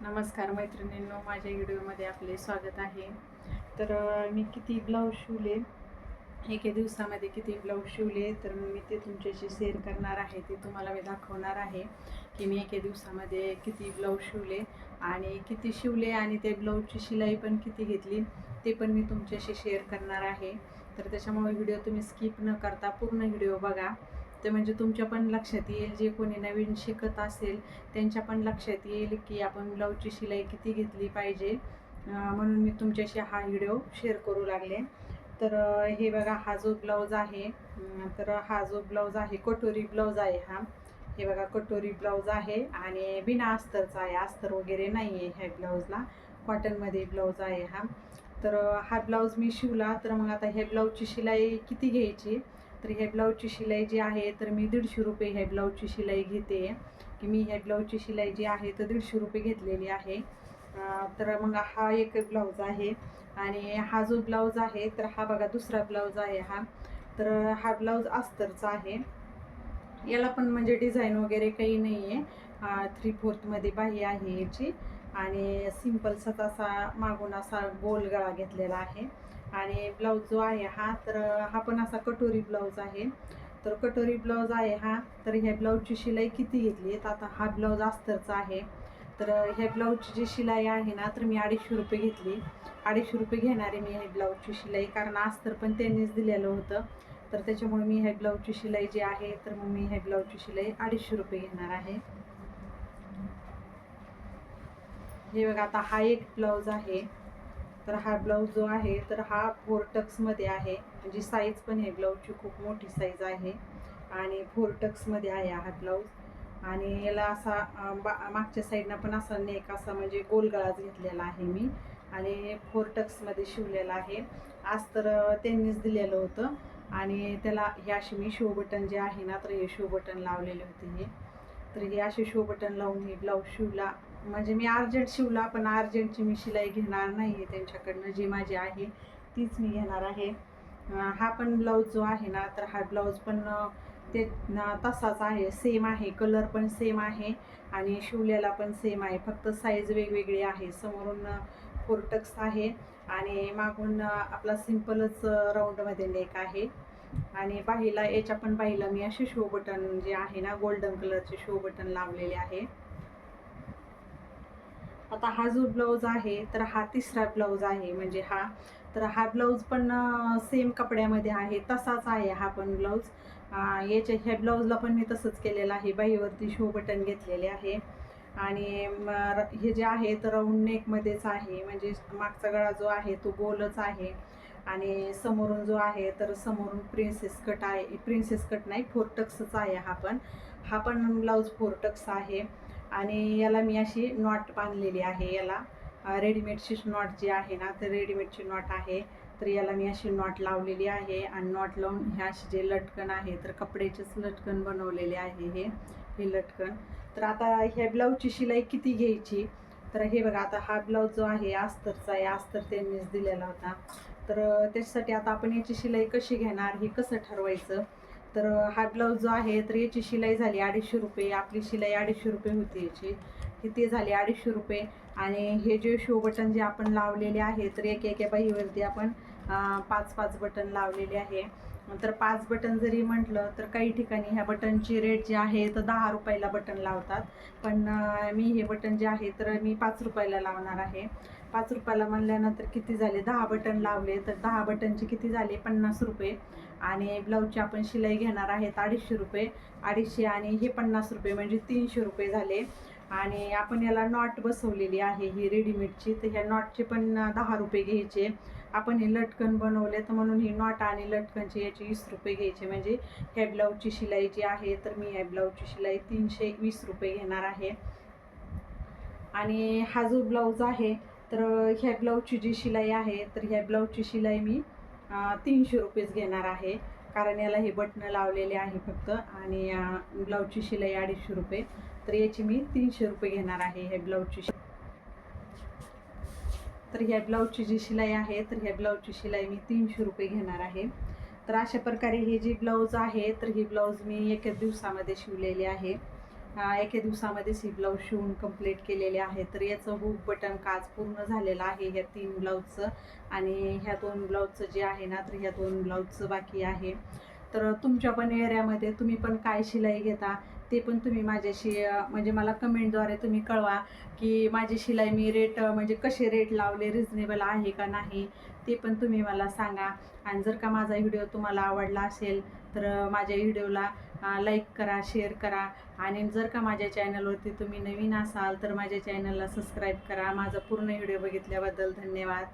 नमस्कार मैत्रिणींनो, माझ्या व्हिडिओमध्ये आपले स्वागत आहे. तर मी किती ब्लाऊज शिवले, एके दिवसामध्ये किती ब्लाऊज शिवले, तर मी ते तुमच्याशी शेअर करणार आहे. ते तुम्हाला मी दाखवणार आहे की मी एके दिवसामध्ये किती ब्लाऊज शिवले आणि किती शिवले आणि ते ब्लाऊजची शिलाई पण किती घेतली ते पण मी तुमच्याशी शेअर करणार आहे. तर त्याच्यामुळे व्हिडिओ तुम्ही स्किप न करता पूर्ण व्हिडिओ बघा. ते म्हणजे तुमच्या पण लक्षात येईल, जे कोणी नवीन शिकत असेल त्यांच्या पण लक्षात येईल की आपण ब्लाऊजची शिलाई किती घेतली पाहिजे. म्हणून मी तुमच्याशी हा व्हिडिओ शेअर करू लागले. तर हे बघा, हा जो ब्लाऊज आहे, तर हा जो ब्लाऊज आहे कटोरी ब्लाऊज आहे. हे बघा कटोरी ब्लाऊज आहे आणि बिना अस्तरचा आहे, अस्तर वगैरे नाही आहे ह्या ब्लाऊजला, कॉटनमध्ये ब्लाऊज आहे हा. तर हा ब्लाऊज मी शिवला. तर मग आता ह्या ब्लाऊजची शिलाई किती घ्यायची, तर ह्या ब्लाऊजची शिलाई जी आहे तर मी 150 रुपये ह्या ब्लाऊजची शिलाई घेते. की मी ह्या ब्लाऊजची शिलाई जी आहे तर 150 रुपये घेतलेली आहे. तर मग हा एक ब्लाऊज आहे आणि हा जो ब्लाऊज आहे तर हा बघा दुसरा ब्लाऊज आहे हा. तर हा ब्लाऊज अस्तरचा आहे. याला पण म्हणजे डिझाईन वगैरे काही नाही आहे. 3/4मध्ये बाही आहे याची आणि सिंपलचाच असा मागून असा गोल गळा घेतलेला आहे. आणि ब्लाऊज जो आहे हा, तर हा पण असा कटोरी ब्लाऊज आहे. तर कटोरी ब्लाऊज आहे हा. तर ह्या ब्लाऊजची शिलाई किती घेतली, तर आता हा ब्लाऊज अस्तरचा आहे. तर ह्या ब्लाऊजची जी शिलाई आहे ना, तर मी 250 रुपये घेतली. 250 रुपये घेणारे मी ह्या ब्लाऊजची शिलाई, कारण अस्तर पण त्यांनीच दिलेलं होतं. तर त्याच्यामुळे मी ह्या ब्लाऊजची शिलाई जी आहे, तर मग मी ह्या ब्लाऊजची शिलाई 250 रुपये घेणार आहे. हे बघा, आता हा एक ब्लाऊज आहे. तर हा ब्लाऊज जो आहे तर हा 4 टक्समध्ये आहे. म्हणजे साईज पण आहे ब्लाऊजची खूप मोठी साईज आहे आणि 4 टक्समध्ये आहे हा ब्लाऊज. आणि याला असा मागच्या साईडनं पण असा नेक असा म्हणजे गोल गळाच घेतलेला आहे मी आणि 4 टक्समध्ये शिवलेला आहे. आज तर त्यांनीच दिलेलं होतं आणि त्याला हे असे मी शो बटन जे आहे ना, तर हे शो बटन लावलेले होते हे. तर हे असे शो बटन लावून हे ब्लाऊज शिवला. म्हणजे मी अर्जंट शिवला, पण अर्जंटची मी शिलाई घेणार नाही आहे त्यांच्याकडनं, जी माझी आहे तीच मी घेणार आहे. हा पण ब्लाऊज जो आहे ना, तर हा ब्लाऊज पण ते तसाच आहे, सेम आहे, कलर पण सेम आहे आणि शिवलेला पण सेम आहे, फक्त साईज वेगवेगळी आहे. समोरून 4 टक्स आहे आणि मागून आपला सिंपलच राऊंडमध्ये नेक आहे. आणि बाहीला, याच्या पण बाहीला मी असे शो बटन जे आहे ना, गोल्डन कलरचे शो बटन लावलेले आहे. आता हा जो ब्लाऊज आहे तर हा तिसरा ब्लाऊज आहे. म्हणजे हा, तर हा ब्लाऊज पण सेम कपड्यामध्ये आहे, तसाच आहे हा पण ब्लाऊज. ह्या ब्लाऊजला पण मी तसंच केलेलं आहे, बाहीवरती शो बटन घेतलेले आहे. आणि हे जे आहे तर राऊंड नेकमध्येच आहे. म्हणजे मागचा गळा जो आहे तो गोलच आहे आणि समोरून जो आहे तर समोरून प्रिन्सेस कट आहे. प्रिन्सेस कट नाही, 4 टक्सच आहे हा पण ब्लाऊज 4 टक्स आहे. आणि याला मी अशी नॉट बांधलेली आहे. याला रेडीमेडची नॉट जी आहे ना, तर रेडीमेडची नॉट आहे. तर याला मी अशी नॉट लावलेली आहे आणि नॉट लावून ह्या असे जे लटकन आहे तर कपड्याचेच लटकन बनवलेले आहे हे लटकन. तर आता ह्या ब्लाऊजची शिलाई किती घ्यायची, तर हे बघा, आता हा ब्लाऊज जो आहे अस्तरचा आहे, अस्तर त्यांनीच दिलेला होता. तर त्याच्यासाठी आता आपण याची शिलाई कशी घेणार, हे कसं ठरवायचं. तर हा ब्लाऊज जो आहे तर याची शिलाई झाली 250 रुपये. आपली शिलाई 250 रुपये होती याची, ते झाले 250 रुपये. आणि हे जे शो बटन जे आपण लावलेले आहे तर एका बाहीवरती आपण 5-5 बटन लावलेले आहे. तर 5 बटन जरी म्हटलं तर काही ठिकाणी ह्या बटनची रेट जे आहे तर 10 रुपयाला बटन लावतात, पण मी हे बटन जे आहे तर मी 5 रुपयाला लावणार आहे. 5 रुपयाला म्हणल्यानंतर किती झाले, 10 बटन लावले तर 10 बटनचे किती झाले, 50 रुपये. आणि ब्लाऊजची आपण शिलाई घेणार आहेत 250 रुपये. 250 आणि हे 50 रुपये म्हणजे 300 रुपये झाले. आणि आपण याला नॉट बसवलेली आहे ही रेडीमेडची, तर ह्या नॉटचे पण 10 रुपये घ्यायचे. आपण हे लटकन बनवले तर म्हणून ही नॉट आणि लटकनचे याचे 20 रुपये घ्यायचे. म्हणजे ह्या ब्लाऊजची शिलाई जी आहे तर मी ह्या ब्लाऊजची शिलाई 320 रुपये घेणार आहे. आणि हा जो ब्लाऊज आहे तर ह्या ब्लाऊजची जी शिलाई आहे तर ह्या ब्लाऊजची शिलाई मी 300 रुपयेच घेणार आहे, कारण याला हे बटणं लावलेले आहे फक्त. आणि ब्लाऊजची शिलाई 250 रुपये, तर याची मी 300 रुपये घेणार आहे ह्या ब्लाऊजची. तर ह्या ब्लाऊजची जी शिलाई आहे तर ह्या ब्लाऊजची शिलाई मी 300 रुपये घेणार आहे. तर अशा प्रकारे हे जे ब्लाऊज आहे तर ही ब्लाऊज मी एका दिवसामध्ये शिवलेली आहे. एका दिवसामध्येच ही ब्लाऊज शिवून कंप्लीट केलेले आहे. तर याचं हुक बटन काज पूर्ण झालेलं आहे ह्या 3 ब्लाऊजचं, आणि ह्या 2 ब्लाऊजचं जे आहे ना, तर ह्या 2 ब्लाऊजचं बाकी आहे. तर तुमच्या पण एरियामध्ये तुम्ही पण काय शिलाई घेता ते पण तुम्ही माझ्याशी म्हणजे मला कमेंटद्वारे तुम्ही कळवा, की माझी शिलाई मी रेट म्हणजे कसे रेट लावले, रिजनेबल आहे का नाही, ते पण तुम्ही मला सांगा. आणि जर का माझा व्हिडिओ तुम्हाला आवडला असेल तर माझ्या व्हिडिओला लाईक करा, शेअर करा. आणि जर का माझ्या चॅनलवरती तुम्ही नवीन असाल तर माझ्या चॅनलला सबस्क्राईब करा. माझा पूर्ण व्हिडिओ बघितल्याबद्दल धन्यवाद.